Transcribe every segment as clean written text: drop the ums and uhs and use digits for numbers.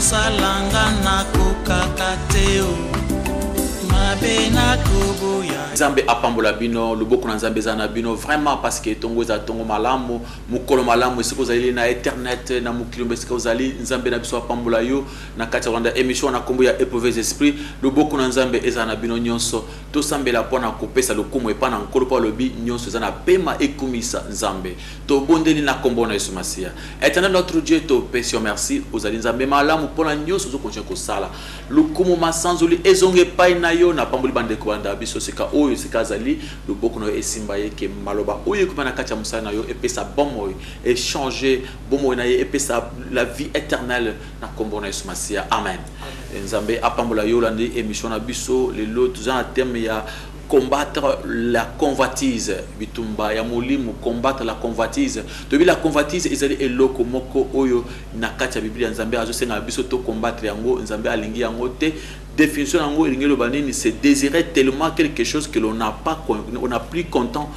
salanga na kukakateo mabena kubuya Nzambe apambola bino luboko na Nzambe za na bino vraiment parce que tongo za tongo malamu mukolo malamu esiko zali na internet na mukilombe esiko zali Nzambe na biso apambola yo na kati ya Rwanda émission na kombo ya éprouver esprit luboko na Nzambe eza na bino nyonso to sambela pona kopesa lokumu epana nkolo pa lobi nyonso za na pema ekumisa Nzambe to bondeli na kombo na Yesu Masia éternel notre Dieu to pesi merci ozali Nzambe malamu pona nyonso zo konje ko sala lokumu masanzoli ezonge pai na yo na pamboli bande ko anda biso sika oyo sikazali luboko no esimba yeke maloba oyo kumana kati ya musala na yo epesa bomo échanger bomo na ye epesa la vie éternelle na kombo na Yesu Masia amen. Nzambe apambola yo landi émission na biso le lot en terme ya combattre la convoitise bitumba ya mulimu combattre la convoitise depuis la convoitise ezali eloko moko oyo na kati ya Biblia Nzambe azo senga biso to combattre yango Nzambe alingi yango te définition yango elingi lo banini c'est désirer tellement quelque chose que l'on n'a pas on n'a plus content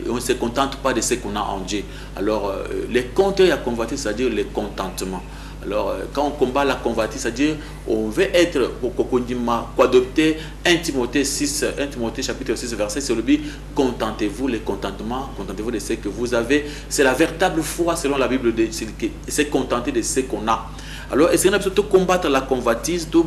on ne se contente pas de ce qu'on a en Dieu. Alors les contraires à convoitise c'est-à-dire le contentement. Alors, quand on combat la convoitise, c'est-à-dire on veut être adopter 1 Timothée 6, 1 Timothée chapitre 6 verset sur le but contentez-vous les contentements, contentez-vous de ce que vous avez. C'est la véritable foi selon la Bible, c'est contenter de ce qu'on a. Alors, est-ce qu'on a besoin de combattre la convoitise, de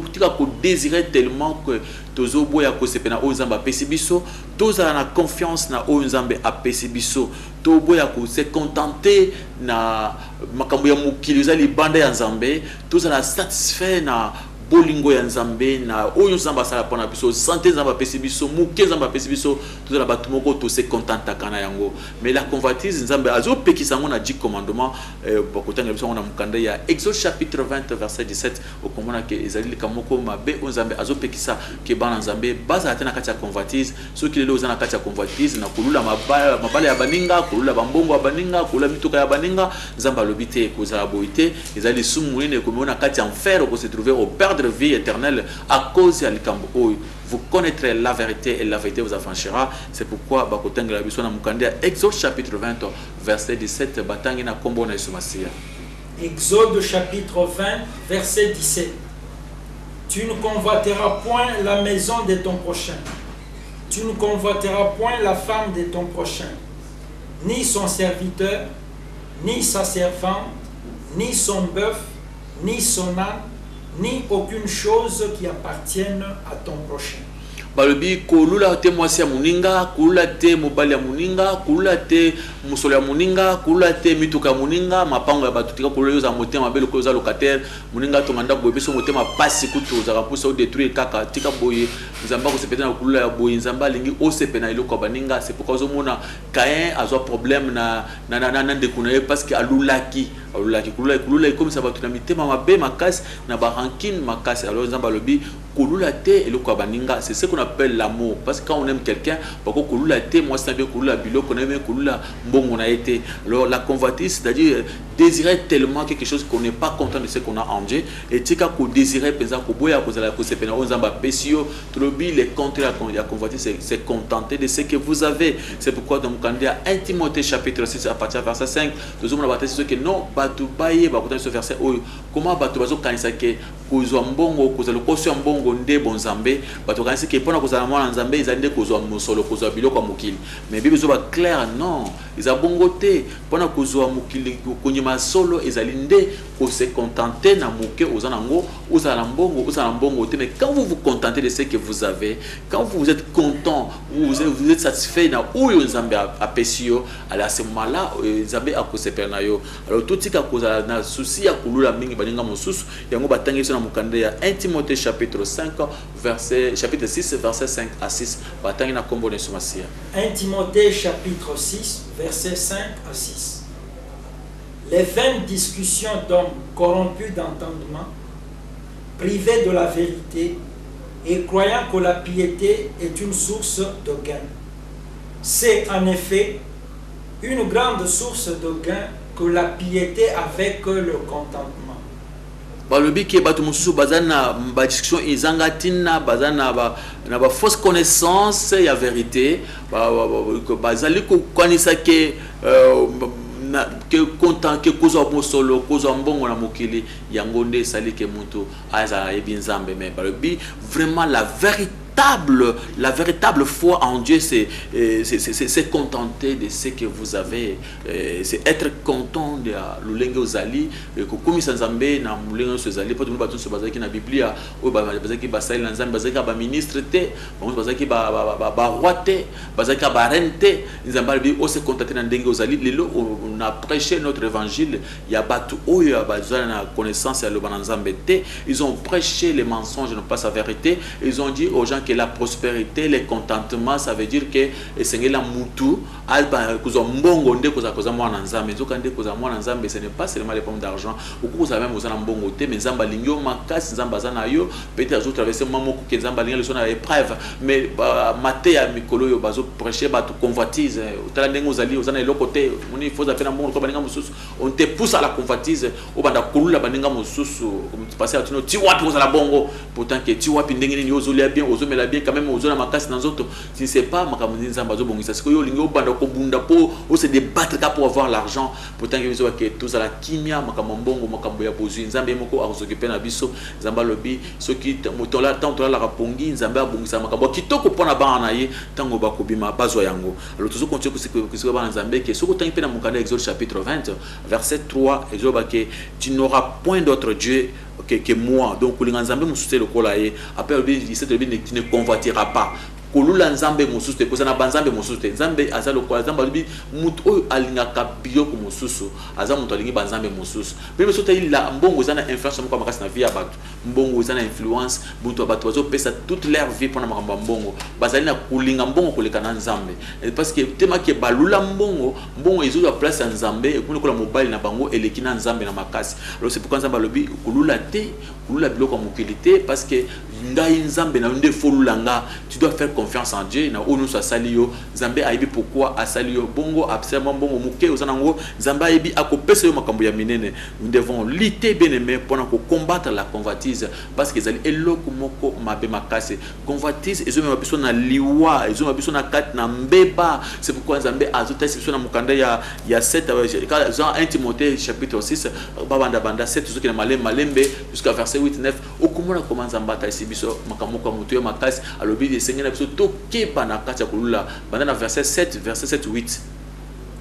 désirer tellement que tozo boya ko sepena o Nzambe apesi biso, toza na confiance na o Nzambe apesi biso, to boya ko se contenter na makambo ya mukili za libanda ya Nzambe, toza na satisfait na bolingo ya Nzambe na oyo Nzambe sala pona biso santé Nzambe apesi biso muke Nzambe apesi biso toza na batu moko to se contenta kana yango. Mais la convoitise Nzambe azo pekisa ngo na 10 commandements bakotanga biso na mukanda ya Exode chapitre 20 verset 17 okomona ke ezali kamoko mabe Nzambe azo pekisa ke bana Nzambe baza atena kati ya convoitise soki lelo ozana kati ya convoitise na kulula mabala ya baninga kulula bambongo ya baninga kulula mituka ya baninga Nzambe alobite kozala boite ezali sumuline komona kati ya enfer ko se trouver au perdre vie éternelle à cause de l'Ikambo. Vous connaîtrez la vérité et la vérité vous affranchira. C'est pourquoi Bakotanga la Bisson Mukandea Exode chapitre 20 verset 17 Batangi na kombo na Yesu Masia. Exode chapitre 20 verset 17. Tu ne convoiteras point la maison de ton prochain. Tu ne convoiteras point la femme de ton prochain, ni son serviteur, ni sa servante, ni son bœuf, ni son âne, ni aucune chose qui appartienne à ton prochain. Balobi kolula te mwasi ya muninga, kolula te mobali ya muninga, kolula te musolo ya muninga, kolula te mituka ya muninga, mapango ya batutika kolula yoza motema belo koza locataire, muninga tonganda boye biso motema pasi kutu za kapusa ou détruire kaka tika boye, Nzamba ko sepeta na kolula ya boye Nzamba lingi o sepena iloko baninga, c'est pourquoi ozomona Caïn a problème na ndekuna parce que alulaki kulula comme ça batuna mitema mabe makasi na barankine makasi. Alors Nzamba lobi kolula te eloko baninga, c'est ce qu'on appelle l'amour, parce que quand on aime quelqu'un bako kolula te moi c'est bien kolula biloko na même kolula mbongo na été. Alors la convoitise c'est-à-dire désirer tellement quelque chose qu'on n'est pas content de ce qu'on a en Dieu et tika ko désirer penza ko boya ko zala ko sepena o Nzamba pesio trobi les contraires la convoitise c'est contenter de ce que vous avez. C'est pourquoi dans Mukandea 1 Timothée chapitre 6 à partir verset 5 nous avons la ce que non batu baye bakota ce verset comment batu bazo kanisa ke kozwa mbongo kozala koso mbongo nde bonzambe batu kanisa ke pona kozala mwana nzambe izande kozwa musolo kozwa biloko mukili. Mais Bible zo ba clair non iza bongo te pona kozwa mukili konyima solo ezali nde ko se contenter na muke ozana ngo uzala mbongo te. Mais quand vous vous contentez de ce que vous avez, quand vous êtes content, vous êtes satisfait na oyo nzambe apesio, alors à ce moment-là nzambe akosepela yo. Alors tout tika kozala na souci ya kulula mingi baninga mosusu yango batangi so na mukandea 1 Timothée chapitre 5 chapitre 6 verset 5 à 6 batangi na kombo na Yesu Masia. 1 Timothée chapitre 6 verset 5 à 6. Les vaines discussions d'hommes corrompus d'entendement, privés de la vérité et croyant que la piété est une source de gain. C'est en effet une grande source de gain que la piété avec le contentement. balobi ke bato mosusu baza na badiscussion ezangatina baza na ba fausse connaissance ya vérité bazali kokanisa ke que content que kozwa mosolo kozwa mbongo na mokili yango nde esali ke mutu aza yebi nzambe. Mais balobi vraiment la véritable foi en Dieu, c'est contenter de ce que vous avez, c'est être content de l'ulenge ozali, que comme ça nzambe na mulenge ozali, pas tout le monde se base qui na Bible, ou base qui basai na nzambe, base qui ba ministre te, base qui ba roi te, base qui ba reine te, nzambe bi o se contenter na ndenge ozali. Lelo on a prêché notre évangile, il y a batu o ya bazana na connaissance ya le banzambe te, ils ont prêché les mensonges, non pas sa vérité, ils ont dit aux gens que la prospérité, le contentement, ça veut dire que c'est la mutu, mbongo nde koza koza mwana nzambe, nzoka nde koza mwana nzambe, ce n'est pas seulement les pommes d'argent. Beaucoup vous avez même ozana mbongo te, mais nzamba lingyo makasi nzamba zana yo, peut-être azo traverser mamo ko nzamba lingyo le sona épreuve, mais maté ya mikolo yo bazo prêcher ba tu convoitise, tala ndengo ozali ozana eloko te, moni faut za pena mbongo ko baninga mususu, on te pousse à la convoitise, o banda kulula baninga mususu, passer à tuno ti wapi ozala bongo, pourtant que ti wapi ndenge ni ozolia bien, ozomela bien même aux zones makasi dans autres si c'est pas makamuzi nzamba zo bongisa siko yo lingo banda ko bunda po o se débattre pour avoir l'argent pourtant que tous à la kimia makamambongo makambo ya bozu nzambe moko a s'occuper na biso nzamba lobi ceux qui motola tant la rapongi nzambe a bongisa makambo kitoko pona bana ye tango bakobima bazwa yango. Alors toujours continuer que ce ba nzambe que soko tangi pe na mukanda Exode chapitre 20 verset 3 Exode que tu n'auras point d'autre dieu que moi. Donc les nzambe mususu le kolaye après le 17 tu ne convoiteras pas kolula nzambe mususu te kozana banzambe mususu te nzambe azalo kwa nzambe bi mutu oyo alingaka biloko mususu aza mutu alingi banzambe mususu même soto ila mbongo zana influence moko makasi na vie ya bato mbongo zana influence mutu bato bazo pesa toute leur vie pona makambo mbongo bazali na kulinga mbongo koleka na nzambe parce que tema ke balula mbongo ezo ya place ya nzambe ekuni kola mobile na bango eleki na nzambe na makasi. Alors c'est pourquoi nzambe lobi kulula te kulula biloko mokilité parce que ngai nzambe na nde folulanga tu dois faire confiance en Dieu na onu sa salio nzambe aibi pourquoi asalio bongo absolument bongo muke ozanango nzambe aibi akopesa yo makambo ya minene. Nous devons lutter bien aimé pour combattre la convoitise parce que ezali eloko moko mabe makase convoitise ezo mema biso na liwa ezo mema biso na kat na mbeba. C'est pourquoi nzambe azota biso na mukanda ya 7 Jean 1 Timothée chapitre 6 babanda banda 7 zo kina malembe jusqu'à verset 8 9 okomona comment nzamba ta biso makambo kwa mutu yo makasi alobi de sengena biso to keba na kati ya kulula banda na verset 7 8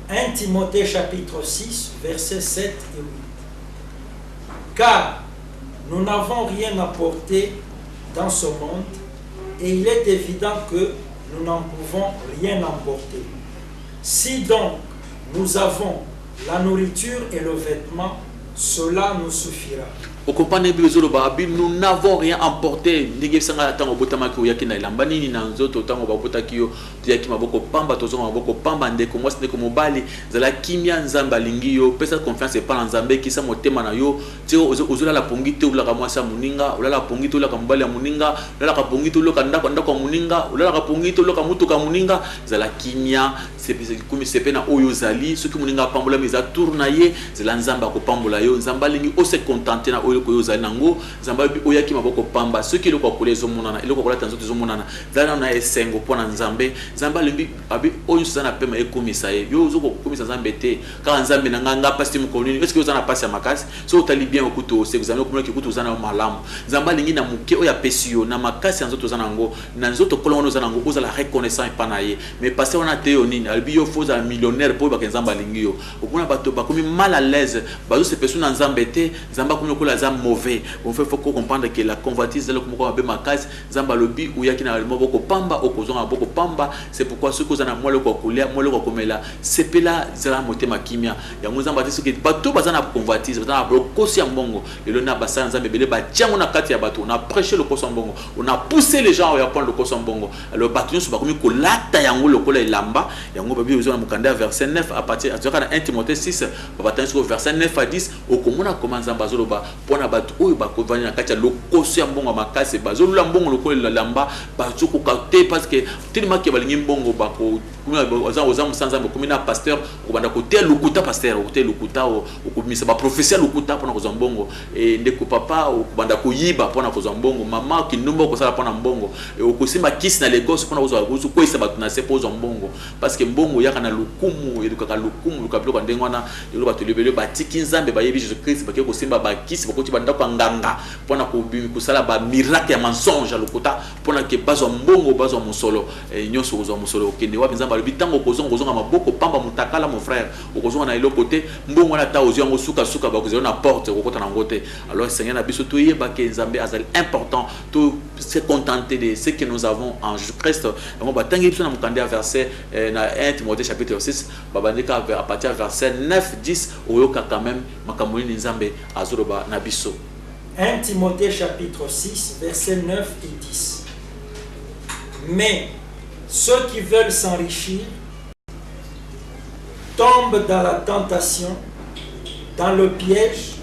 1 Timothée chapitre 6 verset 7 et 8. Car nous n'avons rien apporté dans ce monde et il est évident que nous n'en pouvons rien emporter. Si donc nous avons la nourriture et le vêtement, cela nous suffira. Au compagnie de nous n'avons rien emporté. Nous n'avons pas yaki na ilambani ni na nzoto tango babota kiyo yaki maboko pamba tozo maboko pamba ndeko mwasi ndeko mobali zala kimia nzamba lingio pesa confiance et pas nzambe kisa motema na yo tio ozola la pongi te ulaka mwasi muninga ulala pongi te ulaka mobali muninga ulala ka pongi te ulaka ndako ndako muninga ulala ka pongi te ulaka mutu ka muninga zala kimia c'est comme c'est pena oyo zali ce qui muninga pambola meza tournaye zala nzamba ko pambola yo nzamba lingi o se contenter na oyo ko yo zali nango nzamba bi oyaki maboko pamba ce qui le ko kolezo monana ile ko kola tanzo zo monana zala na esengo pona nzambe nzamba limbi abi oyo sana pema ekomisa ye yo zo ko komisa nzambe te ka nzambe na nganga pasi mukonini est-ce que yo zana pasi ya makasi so utali bien okuto se kuzana ko ki kuto zana malamu nzamba lingi na muke oya pesio na makasi nzoto zana ngo na nzoto kolongo zana ngo ozala reconnaissant pana ye mais passer on a teo nini albi yo foza millionnaire po ba nzamba lingi yo okuna bato ba komi mal à l'aise bazo se pesu na nzambe te nzamba komi ko la za mauvais on fait faut comprendre que la convoitise de l'homme comme makasi nzamba lobi uyaki na maboko pamba okozonga maboko pamba. C'est pourquoi ceux qui ont moi le kokulia moi le kokomela c'est pela zala motema kimia ya nzamba te soki bato bazana convoitise bazana kosi ya mbongo le na basana nzambe bele ba tiango na kati ya bato on a prêché le kosi mbongo on a poussé les gens à prendre le kosi mbongo. Alors bato nso ba komi ko lata yango lokola elamba yango babi besoin mukanda verset 9 à partir de 1 Timothée 6 ba batanso verset 9 à 10 okomona comment nzamba zoloba pona bato oyo bakovani na kati ya lokoso ya mbongo makasi bazolula mbongo lokola lamba bazokoka te parce que tellement que balingi mbongo bako oza musanza komi na pasteur kobanda kote lokuta pasteur kote lokuta okomisa ba professeur lokuta pona kozwa mbongo ndeko papa okobanda koyiba pona kozwa mbongo mama kinumba okosala pona mbongo okosimba kisi na Lagos pona kozwa koisa bato na se kozwa mbongo parce que mbongo yaka na lukumu edukaka lukumu lukabilo ndengwana yolo bato lebele batiki nzambe bayebi Jésus Christ bakye kosimba bakisi bakoti banda kwa nganga pona kusala ba miracle ya mensonge lokuta pona ke bazwa mbongo bazwa musolo nyonso kozwa musolo okende wapi nzamba le bitango kozonga maboko pamba mutakala mon frère okozonga na eloko te mbongo na ta ozyo ngo suka bakozela na porte okota na ngote alors Seigneur na biso toye ba ke nzambe azali important to se contenter de ce que nous avons en Jésus Christ donc batangi biso na mukande verset na 1 Timothée chapitre 6 babandika à partir verset 9 10 oyoka quand même makamoni nzambe azoroba na biso 1 Timothée chapitre 6 verset 9 et 10. Mais ceux qui veulent s'enrichir tombent dans la tentation, dans le piège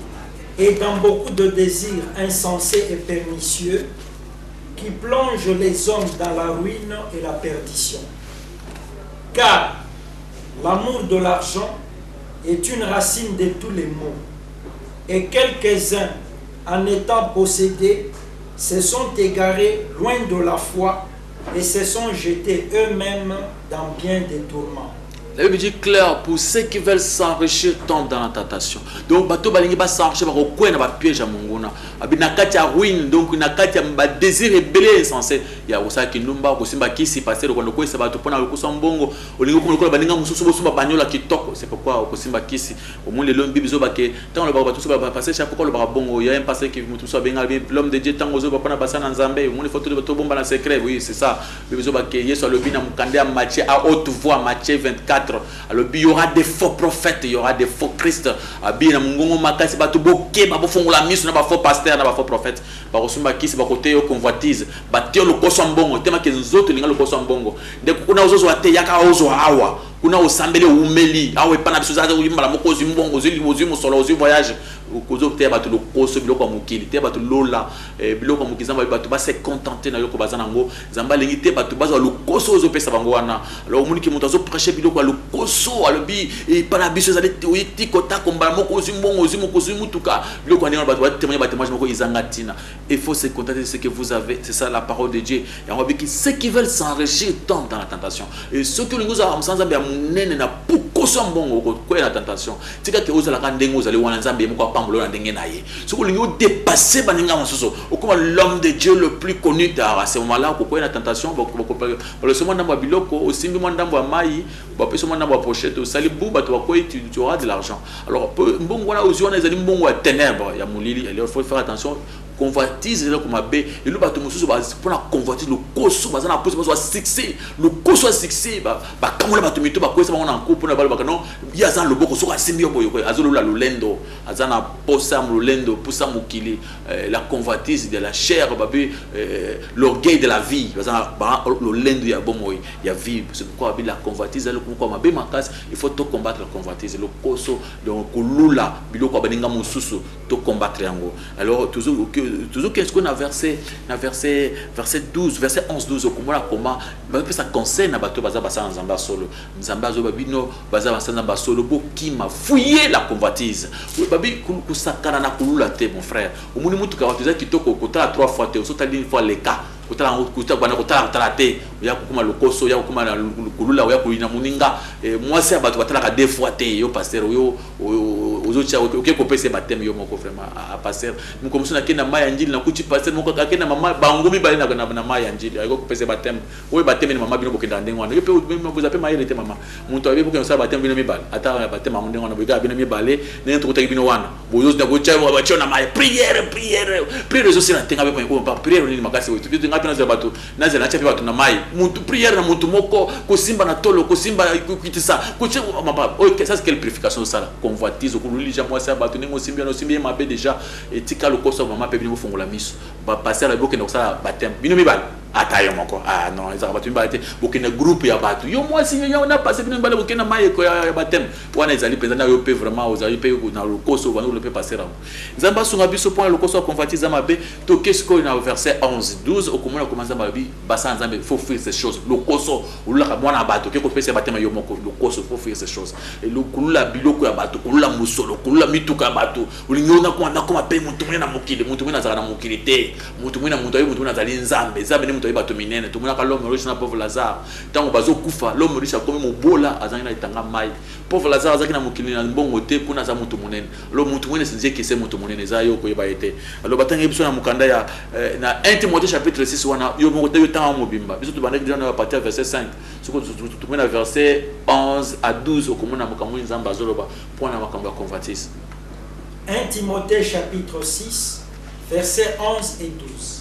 et dans beaucoup de désirs insensés et pernicieux qui plongent les hommes dans la ruine et la perdition. Car l'amour de l'argent est une racine de tous les maux, et quelques-uns, en étant possédés, se sont égarés loin de la foi et se sont jetés eux-mêmes dans bien des tourments. La Bible dit clair, pour ceux qui veulent s'enrichir tombent dans la tentation. Donc bato balingi ba s'enrichir ba ko na ba piège mongona. Abi na kati ya ruine, donc na kati ya ba désir rebelle insensé. Ya osaki numba ko simba kisi passer ko ko sa bato pona ko sombongo. Olingo ko ko baninga mususu bo sumba banyola kitoko. C'est pourquoi ko simba kisi. Au moins le long bible zo ba ke tant le ba bato so ba passer chaque fois le ba bongo. Il y a un passé qui mutu so benga l'homme de Dieu tant zo ba pona basa na nzambe. Au moins les photos de bato bomba na secret. Oui, c'est ça. Bible zo ba ke Yesu le bina mukande Matthieu à haute voix Matthieu 24. Alors il y aura des faux prophètes, il y aura des faux Christ. Abina mungongo makasi bato boke ba bofongola miso na ba faux pasteur na ba faux prophète. Ba kosumba kisi ba côté yo convoitise. Ba teo le koso mbongo, tema ke nzoto linga le koso mbongo. Ndeko kuna ozozo ate yaka ozo hawa. Kuna osambele umeli, awe pana biso za ulimbala moko zimbongo zili solo voyage. Kozo te bato le koso biloko mukili, te bato lola biloko mukizamba bato ba se contenter na yoko bazana ngo. Zamba lingi te bato bazo le koso ozo pesa bango wana. Alors moni ki mutazo prêcher biloko le koso alobi et pana biso za ti kota kombala moko zimbongo zimoko zimutuka biloko ndinga bato ba témoigner ba témoignage moko izangatina. Il faut se contenter de ce que vous avez, c'est ça la parole de Dieu. Et on va dire que ceux qui veulent s'enrichir tombent dans la tentation. Et ceux qui nous ont sans zambia munene na pukoso mbongo ko na tentation. Tika ke oza la kandengo oza le wana zambia moko pambulo na ndenge na ye. Ce que nous dépasser baninga masuso. Comme l'homme de Dieu le plus connu à ce moment-là ko na tentation le second ndambo biloko aussi bi ndambo mai ba peso ndambo pochette au salibu ba to ko tu auras de l'argent. Alors mbongo wana oziona ezali mbongo ya ténèbres ya mulili. Il faut faire attention. Convoitise là comme abbé et le bateau mususu pour la convoitise le koso bazana pose soit succès le koso soit succès ba kamola bateau mito ba kosa on en couple na ba non ya za le boko so asimbi boyo ko azolo la lolendo azana posa lolendo pusa mukili la convoitise de la chair babi l'orgueil de la vie bazana ba lolendo ya bomoy ya vie c'est pourquoi la convoitise là comme abbé makas il faut to combattre la convoitise le koso donc kulula biloko baninga mususu to combattre yango. Alors toujours qu'est-ce qu'on a verset 12 verset 11-12 comment ça concerne bato baza basa nzamba solo nzamba zo babino baza basa nzamba solo bokima fouiller la convoitise babi kusakana na kulula te mon frère omuni mutu ka watuza kitoko kota 3 fois te osotali une fois les cas kotala bana kotala te ya kokuma lokoso ya kokuma kulula ya kuina muninga moi c'est bato batala ka 2 fois te yo pasteur yo ozocha oke kopese batem yo moko vraiment à pasteur mu comme ça na maya njili na kuti pasteur moko akena mama bangomi bali na maya njili ayoko kopese batem oyo batem ni mama bino bokenda ndengwana yo pe vous appelez maya rete mama muntu abe bokena sa batem bino mibale ata batem mama ndengwana boka bino mibale ne nto kotaki bino wana bozo na kocha wa chona maya prière zo sina tenga be ko prière ni makasi wetu ngapina za bato naze na chapi bato na mai muntu prière na muntu moko ko simba na tolo ko simba kitisa ko che mama OK ça c'est quelle purification ça la convoitise ko lulija moi ça bato ningo simbi no simbi mabe déjà etika lokoso mama pe bino fongola miso passer la boke na ça baptême bino mibal atayo moko ah non ils ont battu boke na groupe ya batu yo moi si on a passé bino mibal boke na maye ko ya baptême wana ezali président yo pe vraiment aux ali pe na le koso wana le pe passer ram nzamba sunga biso point le koso convertir mabe to qu'est-ce qu'on a verset 11 12 au comment commence à bi basa nzambe faut faire ces choses le koso ulula mwana batu ke ko pesa baptême yo moko le koso faut faire ces choses et le kulula biloko ya batu kulula musolo kulula mituka batu ulingonga ko na ko mape muntu mwena mukile muntu mwena zaka na mukile te muntu mwena muntu ayi muntu mwena zali nzambe nzambe ni muntu ayi batu minene tumuna ka l'homme riche na pauvre Lazare tango bazo kufa l'homme riche akomi mobola azangi na itanga mai pauvre Lazare azaki na mukile na mbongo te puna za muntu munene lo muntu mwene sinze kese muntu munene za yo ko yeba ete alo batanga biso na mukanda ya na 1 Timothée chapitre 6 wana yo mo te tanga mobimba biso tu bandaki dans partir verset 5 soko tumuna verset 11 à 12 okomona mukamuni nzamba zoloba pour na makambo ya convertis 1 Timothée chapitre 6 versets 11 et 12.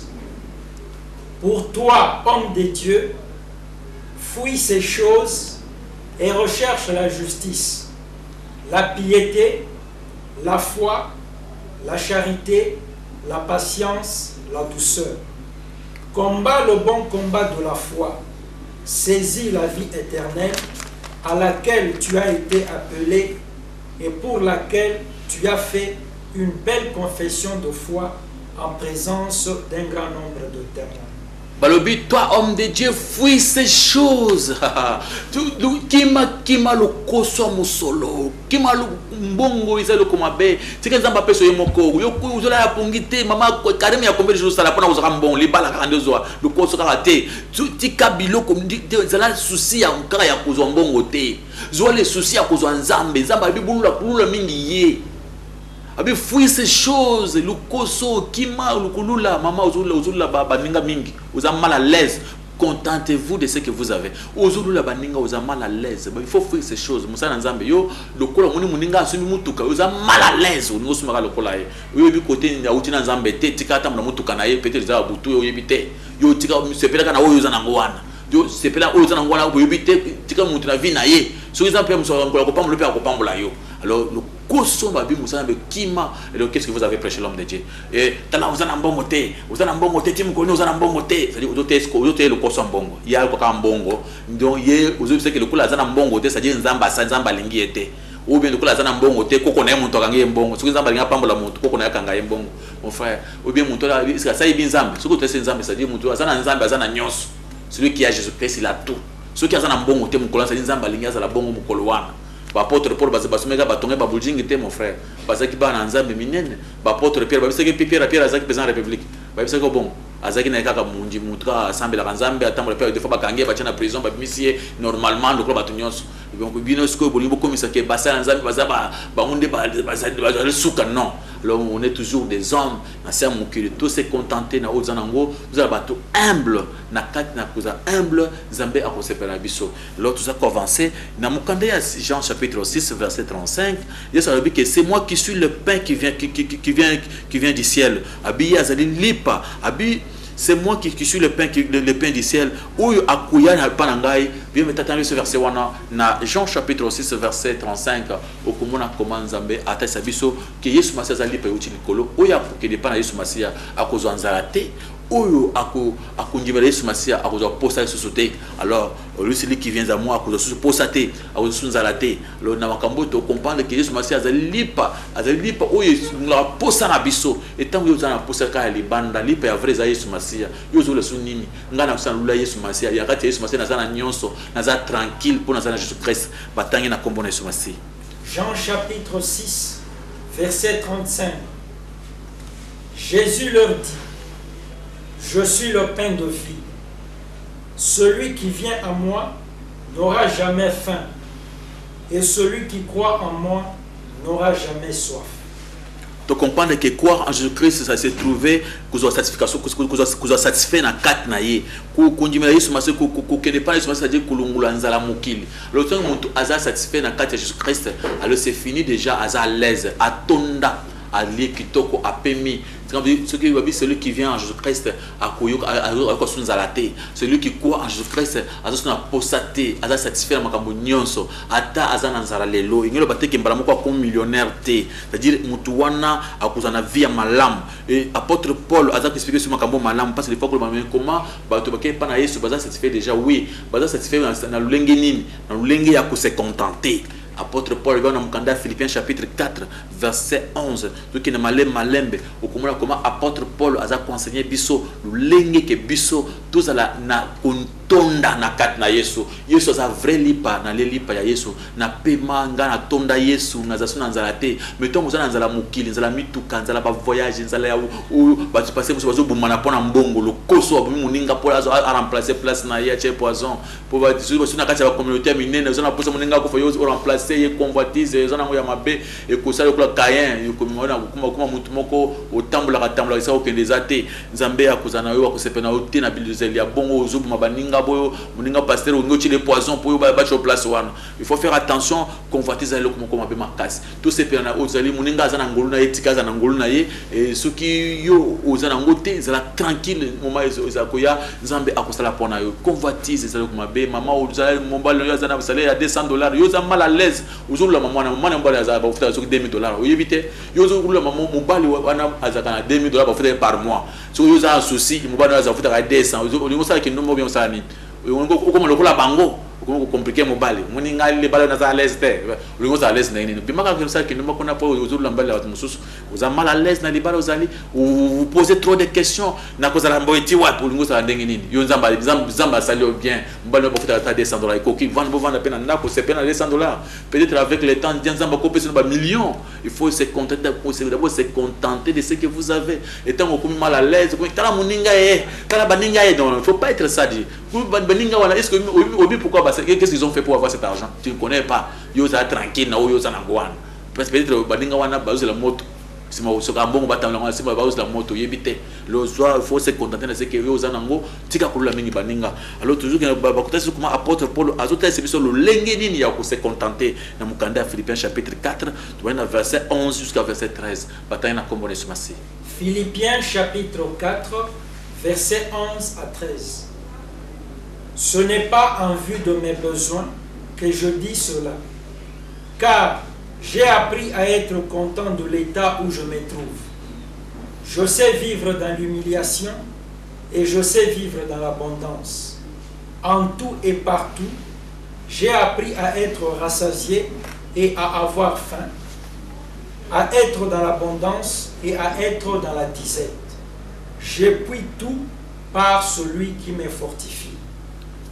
Pour toi, homme de Dieu, fouille ces choses et recherche la justice, la piété, la foi, la charité, la patience, la douceur. Combat le bon combat de la foi. Saisis la vie éternelle à laquelle tu as été appelé et pour laquelle tu as fait une belle confession de foi en présence d'un grand nombre de témoins. Balobi, toi homme de Dieu, fouille ces choses. Kima lo koso musolo, kima lo mbongo izalo komabe. Tika nzamba peso yemoko, yoku uzola ya pungite, mama karemi ya kombe jour sala pona uzaka mbongo, libala kandezo, lo koso karate. Tika biloko zala souci ya nkara ya kuzo mbongo te. Zoa les soucis ya kuzo nzambe, nzamba bibulula mingi ye. Abi fouille ces choses, le koso, kima, le kulula, maman, ozula baninga mingi, vous êtes mal à l'aise. Contentez-vous de ce que vous avez. Ozula baninga, vous êtes mal à l'aise. Il faut fouiller ces choses. Moussa Nzambe, yo, le kola, moni muninga, sumi mutuka, vous êtes mal à l'aise. Vous n'osez pas le kola. Yo, bi côté, ya utina Nzambe, te, tika tam na mutuka na ye, peut-être za butu yo yebite. Yo tika, c'est pela kana oyo zanangwana. Yo, c'est pela oyo zanangwana, yo yebite, tika mutu na vi na ye. So exemple, moussa nkola ko pambo le pe ko pambola yo. Alors le koso babi moussa na kima, et donc qu'est-ce que vous avez prêché l'homme de Dieu? Et tala vous en mbongo te, vous en mbongo te, tim ko nous en mbongo te. C'est-à-dire vous êtes le koso mbongo. Il y a ko ka mbongo. Donc ye vous savez que le kula za mbongo te, c'est-à-dire nzamba lingi ete. Ou bien le kula za mbongo te, koko na muntu kangi mbongo. Soki nzamba linga pambola muntu, koko na kanga mbongo. Mon frère, ou bien muntu la ça y bien nzambe. Soki tu es nzambe, c'est-à-dire muntu za nzambe za na nyonso. Celui qui a Jésus-Christ, il a tout. Ceux qui ont un bon côté, mon collègue, c'est nzamba linga za la bongo mukolowana. Apôtre Paul basomeka batonge babuljingi te mon frère bazaki bana nzambe minene apôtre Pierre babisaki Pierre azaki président de la République babisaki bon azaki na kaka munji mutra assemblée la nzambe atambola pe de fois bakangie bachana prison babimisie normalement le club atonyonso donc bino sko bolimbo komisa ke basa nzambe bazaba bamunde bazali suka non. Alors on est toujours des hommes ancien mukiri tous se contenter na ozanango vous avez bateau humble na kat na kuza humble nzambe akosepela biso. Alors tout ça ko avancer na mukanda ya Jean chapitre 6 verset 35 Yesu a dit que c'est moi qui suis le pain qui vient du ciel. Abi azali lipa abi c'est moi qui suis le pain du ciel. Oyo akuya na panangai. Bien m'attendre ce verset wana na Jean chapitre 6 verset 35 okomona comment nzambe atasa biso que Yesu Masia azali pa uti likolo oyo akokende pa na Yesu Masia akozwa nzala te oyo akondimela Yesu Masia akozwa posa lisusu te. Alors lui celui qui vient à moi akozwa lisusu posa te akozwa nzala te. Alors na makambo to comprendre que Yesu Masia azali lipa oyo la posa na biso etango yo zana posa ka libanda lipa ya vrai za Yesu Masia yo zo le sunini ngana kusana lula Yesu Masia ya kati Yesu Masia na zana nyonso naza tranquille pour naza Jésus Christ batangi na kombo na Yesu Masia. Jean chapitre 6 verset 35. Jésus leur dit: je suis le pain de vie. Celui qui vient à moi n'aura jamais faim, et celui qui croit en moi n'aura jamais soif. De comprendre que croire en Jésus-Christ, ça s'est trouvé que vous satisfaction, que vous satisfait dans quatre naïe, que vous dit mais Jésus Masia, que ne pas Jésus Masia, c'est-à-dire que vous l'anzala mukili. Le temps où vous êtes satisfait dans quatre Jésus-Christ, alors c'est fini déjà à l'aise, à tonda. Ali kitoko apemi Celui qui vient en Jésus-Christ à celui qui croit en Jésus-Christ a posate a satisfaire makambo nyonso ata azana nzala lelo ingelo bateke mbala moko comme millionnaire te, c'est-à-dire mutu wana akuzana via malam. Et apôtre Paul a expliqué sur makambo malam parce que les fois que comment bato bakay pa na Yesu baza satisfait déjà, oui baza satisfait na lulenge nini na lulenge ya se contenter. Apôtre Paul va dans Mukanda Philippiens chapitre 4 verset 11 donc qui ne malembe okomona comment apôtre Paul a conseillé biso lulenge ke biso tous ala na tonda na kat na Yesu za vrai lipa na le lipa ya Yesu na pema nga na tonda Yesu na zasu na nzala te meto ngozana nzala mukili nzala mituka nzala ba voyage nzala ya ba tu passer muso bazo bomana pona mbongo lokoso ba muninga pola zo a remplacer place na ya che poison pour ba tu na kati ya communauté minene zona posa muninga ko foyo remplacer ye convoitise zona ngoya mabe e ko sala ko kayen ko mona kuma mutu moko otambola katambola isa okende zate nzambe ya kuzana yo ko sepena ote na bilizeli ya bongo ozubu mabaninga boyo muninga pasteur ngoti les poisons pour ba cho place wana. Il faut faire attention convoitise le comme mabe makasi tous ces pena ozali muninga zana ngolu na etika zana ngolu na ye et ceux qui yo ozana ngote zala tranquille moment ezakoya nzambe akosala pona yo convoitise zala ko mabe mama ozali mombalo yo zana salaire à $200 yo za mal à l'aise uzula mama na mbala za ba futa $2000 oyebite yo uzula mama mobali wana azaka na $2000 ba futa par mois so yo za souci mobali za futa ka 200 olingo sala kinombo bien sala ni okomona lokola bango okomo compliquer mobali muninga le balo na za l'aise te olingo za l'aise na nini bimaka ke sala kinombo kona po uzula mbala watu mususu uza mal à l'aise na libalo zali vous posez trop de questions na kozala mboiti wapi olingo za ndenge nini yo nzamba sali bien mbalo ba futa ta $200 ikoki vendre pena ndako c'est pena $200 peut-être avec le temps nzamba ko pesa ba millions. Il faut se contenter d'abord se contenter de ce que vous avez étant au mal à l'aise kala muninga kala baninga non il faut pas être sadi baninga wala est-ce que pourquoi qu'est-ce qu'ils ont fait pour avoir cet argent tu ne connais pas yo za tranquille na yo za nangwana peut-être baninga wana bazo la moto si ma soka mbongo batamla si ma bazo la moto yebite le soir il faut se contenter de ce que yo za nango tika kula mingi baninga. Alors toujours bakutasi comment apôtre Paul azota c'est biso le lenge nini ya ko se contenter na Mukanda Philippiens chapitre 4 tu vois verset 11 jusqu'à verset 13 bataille na kombo nesumasi. Philippiens chapitre 4 verset 11 à 13. Ce n'est pas en vue de mes besoins que je dis cela, car j'ai appris à être content de l'état où je me trouve. Je sais vivre dans l'humiliation et je sais vivre dans l'abondance. En tout et partout, j'ai appris à être rassasié et à avoir faim, à être dans l'abondance et à être dans la disette. J'appuie tout par celui qui me fortifie.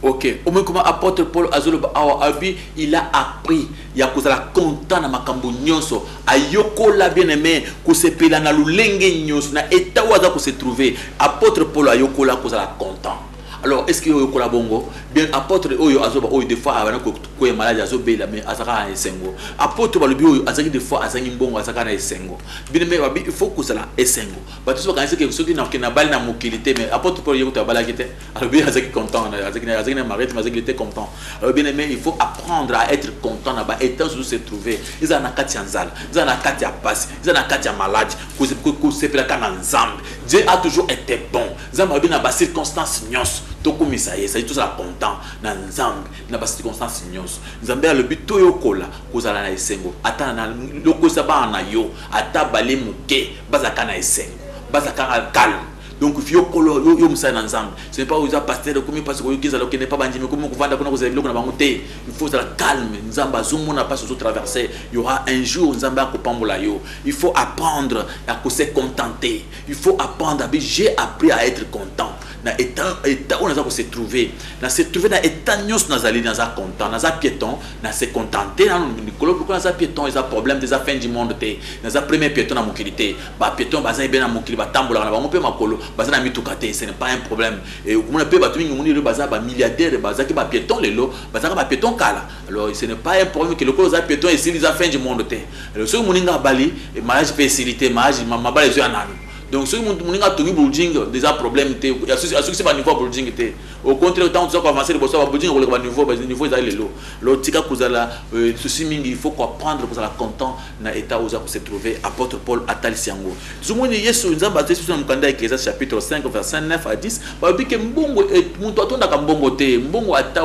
Ok, au moins comment apôtre Paul azolo abi il a appris ya kozala content na makambo nyonso ayoko la bien-aimé ko sepela na lulenge nyonso na eta waza ko se trouver apôtre Paul ayoko la kozala content. Alors est-ce que yo kola bongo bien apôtre oyo azoba oyo des fois abana ko ko malade azobela mais azaka na esengo apôtre balobi oyo azaki des fois azangi mbongo azaka na esengo bien mais babi il faut que cela esengo batu so kanise ke soki na kena bali na mokilité mais apôtre Paul yoko tabala kite alors bien azaki content azaki na marite mais azaki était content. Alors bien mais il faut apprendre à être content na ba étant où se trouver ils ana kati nzala ils ana kati ya passe ils ana kati ya malade ko sepela kana nzambe. Dieu a toujours été bon nzambe bien na ba circonstances nyonso tokomisa ye ça dit tout ça content na nzambe na ba circonstances nyonso nzambe le but to yokola kozala na esengo ata na lokosa ba na yo ata bale muke bazaka na esengo bazaka calme. Donc il faut yo musa na nzambe ce n'est pas aux pasteur comme parce que yo zalo n'est pas bandimi comme kovanda kuna kozela biloko na bango te. Il faut être calme nzamba zomona pas sur traverser il y aura un jour nzamba akopambola yo. Il faut apprendre à se contenter, il faut apprendre à j'ai appris à être content na état on a se trouver na se trouver na état nyos na zali na za content na za piéton na se contenter na nikolo pourquoi na za piéton ils a problème des affaires du monde te na za premier piéton na mokilité ba piéton ba za bien na mokili ba tambola na bango pe makolo ba za na mitukate ce n'est pas un problème et on peut ba tumingi moni le ba za ba milliardaire ba za ki ba piéton lelo ba za ba piéton kala. Alors ce n'est pas un problème que le colo za piéton et si les affaires du monde te alors ce moninga bali mariage facilité mariage mabala zo anani. Donc si mon a tenu building déjà problème té à ce c'est pas niveau building té au contraire tant que avancer le bossa ba niveau niveau za lelo lo tika kuzala souci mingi il faut comprendre kuzala content na état où se trouver apôtre Paul atali siango zumuni Yesu nzamba tesu na mukanda Ecclésiaste chapitre 5 verset 9 à 10 ba bike mbongo muntu atonda ka mbongo te mbongo ata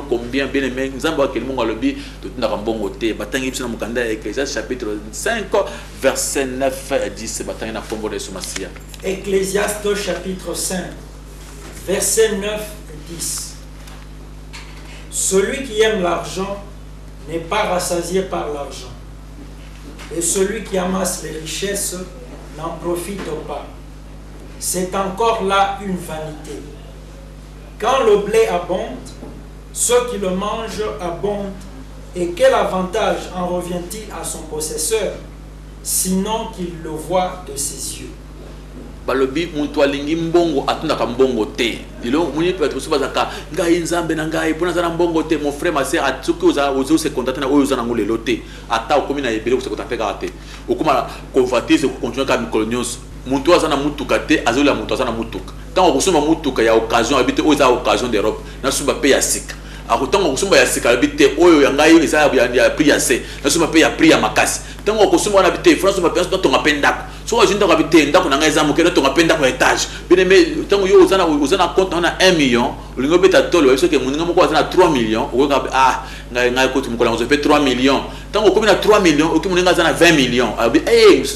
combien bien aimé nzamba ke mbongo alobi totonda ka mbongo te batangi biso na mukanda Ecclésiaste chapitre 5 verset 9 à 10 batangi na kombo de Yesu Masia. Ecclésiaste chapitre 5 verset 9 et 10. Celui qui aime l'argent n'est pas rassasié par l'argent, et celui qui amasse les richesses n'en profite pas. C'est encore là une vanité. Quand le blé abonde, ceux qui le mangent abondent, et quel avantage en revient-il à son possesseur, sinon qu'il le voit de ses yeux? Balobi muntu alingi mbongo atunda ka mbongo te lilo muni peut être sobazaka ngai nzambe na ngai pona za mbongo te mon frère ma sœur atsuki ozo se contenter na oyo za ngule lote ata okomi na ebele ko se contenter ka te okuma convoitise ko continuer ka mikolonios muntu azana mutuka te azola muntu azana mutuka tant okosoma mutuka ya occasion habite oyo za occasion d'Europe na sumba pe ya sika akotanga kusumba ya sika habite oyo ya ngai eza ya prix ya se na sumba pe ya prix ya makasi tango okosoma na habite France ma personne tonga pendako so ajinda ka habite ndako na ngai za mokelo tonga pendako etage bien mais tango yo uzana compte na 1 million olingo beta tolo eso ke muninga moko azana 3 millions okoka ngai ko tumukola ngozo pe 3 millions tango komi na 3 millions okimuninga azana 20 millions abi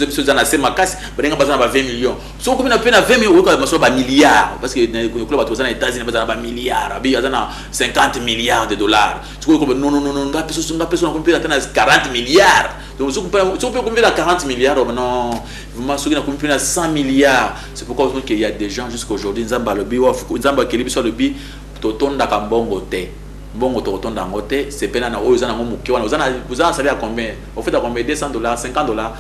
so zana se makasi barenga bazana ba 20 millions so komi na pe na 20 millions okoka maso ba milliards parce que ko club bazana États-Unis bazana ba milliards abi azana 50 milliards de dollars tu ko non ngapi so na kompira tena 40 milliards donc si on peut combien 40 milliards non vraiment ceux qui n'ont compris 100 milliards c'est pourquoi il y a des gens jusqu'aujourd'hui nzamba lobi nzamba kelibi so lobi totonda ka mbongo te mbongo totonda ngote c'est pena na oyo zana ngomuki wana uzana savoir à combien au fait à combien 200 dollars 50 dollars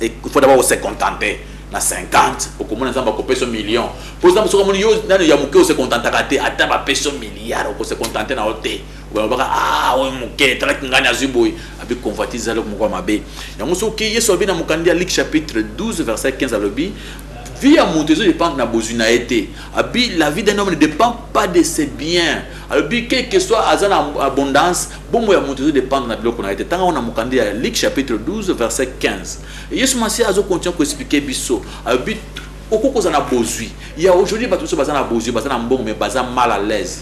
il faut d'abord se contenter na 50 okomona nzamba ko peso million pour ça so komoni yo nani ya muki se contenter ka te ata ba peso milliard ko se contenter na hote baka oyo muke tala ngani azuboy abi convoitise le moko mabe yango soki Yesu abi na mukandi Luc chapitre 12 verset 15 alobi vie à montezo dépend na bozuna été abi la vie d'un homme ne dépend pas de ses biens abi quel que soit azana abondance bongo ya montezo dépend na biloko na été tanga on a mukandi ya Luc chapitre 12 verset 15 et Yesu Masia azo continue ko expliquer biso abi okoko za na bozui ya aujourd'hui bato so bazana bozui bazana mbongo mais bazana mal à l'aise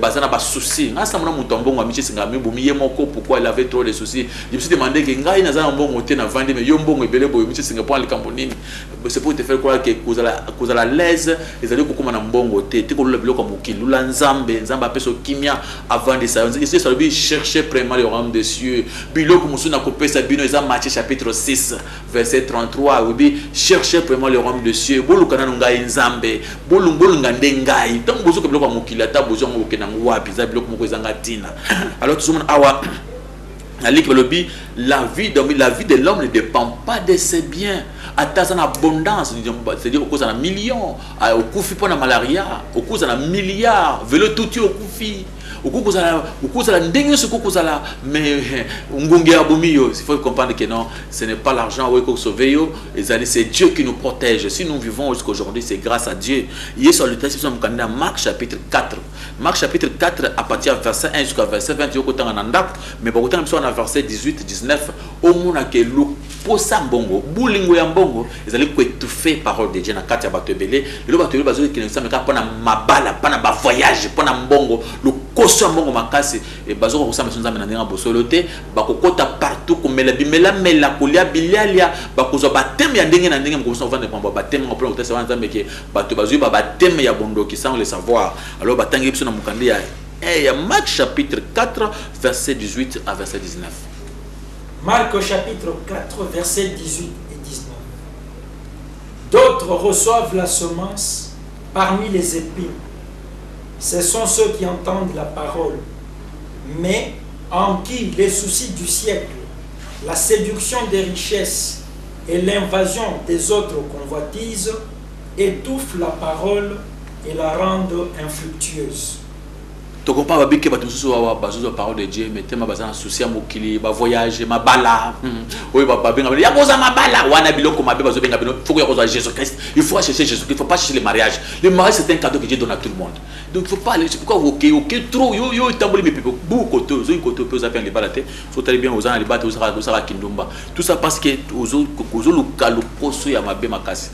bazana ba souci ngasa mona muto mbongo amichi singa mi bomi yemoko pourquoi il avait trop de soucis je me suis demandé que ngai na za mbongo te na vendre mais yo mbongo ebele boyo michi singa pour le camponini c'est pour te faire croire que cause la l'aise les allez kokoma na mbongo te te ko lula biloko mokili lula nzambe peso kimia avant de ça c'est ça lui chercher vraiment le royaume des cieux biloko musuna ko pesa bino eza Matthieu chapitre 6 verset 33 oui chercher vraiment le royaume des cieux bolukana ngai nzambe bolunga ndengai tant bozo ko biloko mokili ata bozo wapi za biloko moko ezanga tina alors tout le monde awa la vie de l'homme ne dépend pas de ses biens ata en abondance c'est-à-dire au cause de millions au kufi pour la malaria au cause de milliards velo tout au kufi au cause de la ndenge ce cause la mais ngungi abomio il faut comprendre que non ce n'est pas l'argent où qu'on sauve yo c'est Dieu qui nous protège si nous vivons jusqu'aujourd'hui c'est grâce à Dieu il est sur le texte nous candidat Marc chapitre 4 à partir du verset 1 jusqu'à verset 20 yo kotanga na ndako mais ba kotanga biso na verset 18 19 au mona ke lu posa mbongo bulingo ya mbongo ezali ko étouffer parole de Dieu na kati ya bato ebele le bato bazo ki ne sameka pona mabala pona ba voyage pona mbongo lu koso mbongo makasi e bazo ko samba nzambe na ndenga bosolote bakokota partout ko mela kolia bilialia bakozo bateme ya ndenge na ndenge mkoso vendre kwa bateme ko plonga tesa nzambe ke bato bazo ba bateme ya bondoki sans le savoir alors batangi biso na mukandi ya Marc chapitre 4 verset 18 à verset 19. Marc chapitre 4 verset 18 et 19. D'autres reçoivent la semence parmi les épines. Ce sont ceux qui entendent la parole, mais en qui les soucis du siècle, la séduction des richesses et l'invasion des autres convoitises étouffent la parole et la rendent infructueuse. tu comprends pas que tu as la parole de Dieu, mais tu as un souci à mokili, ba voyage, ma bala. Oui, ba benga, il y a cosa ma bala, wana biloko ma beba zo benga bino, faut que Jésus Christ. Il faut chercher Jésus, il faut pas chercher le mariage. Le mariage c'est un cadeau que Dieu donne à tout le monde. Donc il faut pas aller, c'est pourquoi OK trop yo tamboli mes people, beaucoup côté, zo côté peut ça faire les balater, faut aller bien aux gens les battre aux ça kindumba. Tout ça parce que aux local poso ya mabe makasi.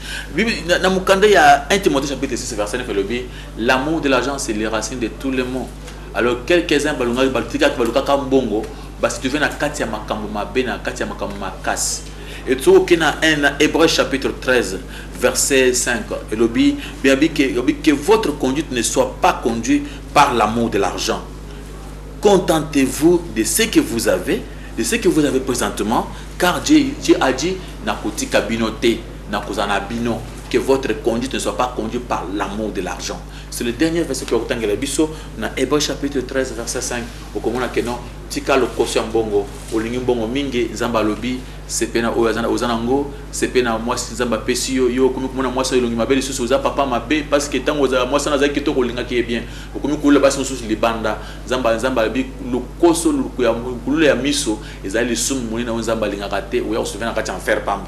Na mukanda ya 1 Timothée chapitre 6 verset 9 le dit, l'amour de l'argent c'est les racines de tout le monde. Alors quelques-uns balunga baltika baluka kambongo basi tu viens na kati ya makambo mabe na kati ya makambo makasi. Et tout qui na un Hébreux chapitre 13 verset 5 et le dit bien que votre conduite ne soit pas conduite par l'amour de l'argent. Contentez-vous de ce que vous avez, présentement, car Dieu a dit na koti kabinote na kozana bino, que votre conduite ne soit pas conduite par l'amour de l'argent. C'est le dernier verset que vous avez dans Hébreux chapitre 13 verset 5. Au commun que non, tika le kosya mbongo, au lingibongo mingi zamba lobi, c'est pena ozanango, c'est pena moi zamba pesi yo comme mona moi ça longi mabeli sous oza papa mabe parce que tant oza moi ça na zaki to kolinga ki est bien. Au comme kula basi sous libanda, zamba bi le koso le ya miso, ezali sum moni na zamba linga kate, ou ya se vient na kati en faire pam.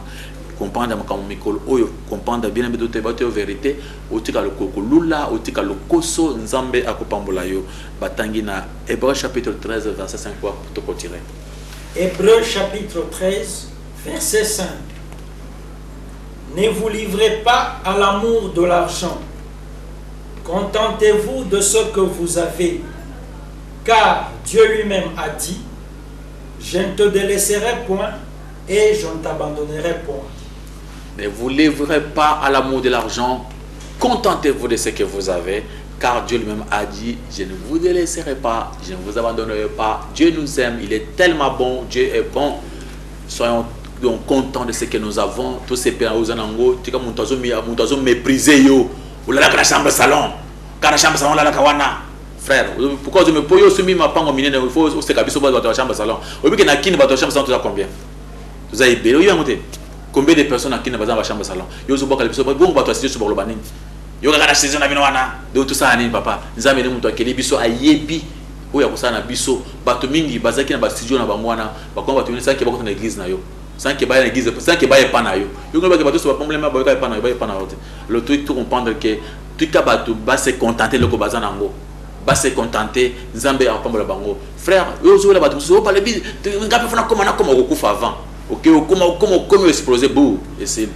Comprendre comme mikolo oyo comprendre bien bien d'autres bateaux vérité otika le kokolula otika le koso nzambe akopambola yo batangi na Hébreux chapitre 13 verset 5 pour te retirer. Hébreux chapitre 13 verset 5. Ne vous livrez pas à l'amour de l'argent. Contentez-vous de ce que vous avez, car Dieu lui-même a dit, je ne te délaisserai point et je ne t'abandonnerai point. Ne vous livrez pas à l'amour de l'argent, contentez-vous de ce que vous avez, car Dieu lui-même a dit, je ne vous délaisserai pas, je ne vous abandonnerai pas. Dieu nous aime, il est tellement bon, Dieu est bon. Soyons donc contents de ce que nous avons. Tous ces pères aux anango, tu comme mon méprisé yo, ou là la chambre salon, car la chambre salon là la kawana. Frère, pourquoi je me poyo sumi ma pango minene, il faut se cabiso dans la chambre salon. Au bout que na kine dans la chambre salon, tu as combien? Vous avez belé, oui, monter. Combien de personnes qui ne sont pas dans la chambre salon? Yo so boka le biso bon bato assis sur le banin. Yo ga la saison na bino wana. De tout ça ani papa. Nzambe ne muto akeli biso ayebi. Oya ko sana biso bato mingi bazaki na ba studio na bango wana. Ba ko bato ni sanki ba ko na église na yo. Sanki ba na église, sanki ba pa na yo. Yo ko ba ke bato so ba problème ba ka pa na yo, ba pa na yo. Le tout comprendre que tout ka bato ba se contenter le ko bazana ngo. Ba se contenter Nzambe apambola bango. Frère, yo zo la bato so pa le bi ngape fona comme na comme okufa avant. OK, comment exploser bou et c'est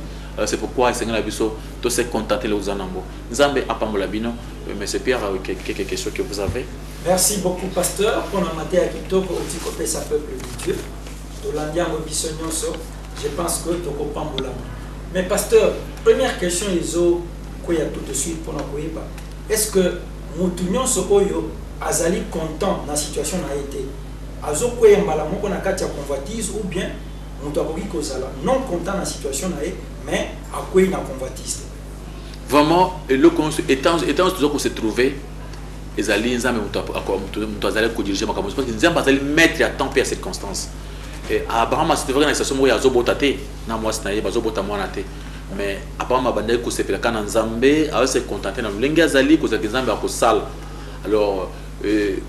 pourquoi Seigneur la biso to se contenter les anambo. Nzambe apambola bino, mais c'est Pierre quelques questions que vous avez. Merci beaucoup pasteur pour la matière à kitoko au côté sa peuple de Dieu. To landiango bisonyonso, je pense que to kopambola. Mais pasteur, première question izo koya tout de suite pour na koyeba. Est-ce que mutunyonso oyo azali content na situation na été? Azo koya mbala moko na kati ya convoitise ou bien non content dans la situation, mais à quoi il a convoitiste. Vraiment, étant toujours qu'on s'est trouvé, les alliés, ils ont diriger ma campagne parce qu'ils ont mettre à temps et à circonstances. Et Abraham, c'est vrai que la situation où il y a Zobotate, moi c'est Zobota Moanate. Mais Abraham a bandé que c'est le cas dans Zambé, a se contenté dans le Lengazali, que c'est Zambé à Kosal. Alors,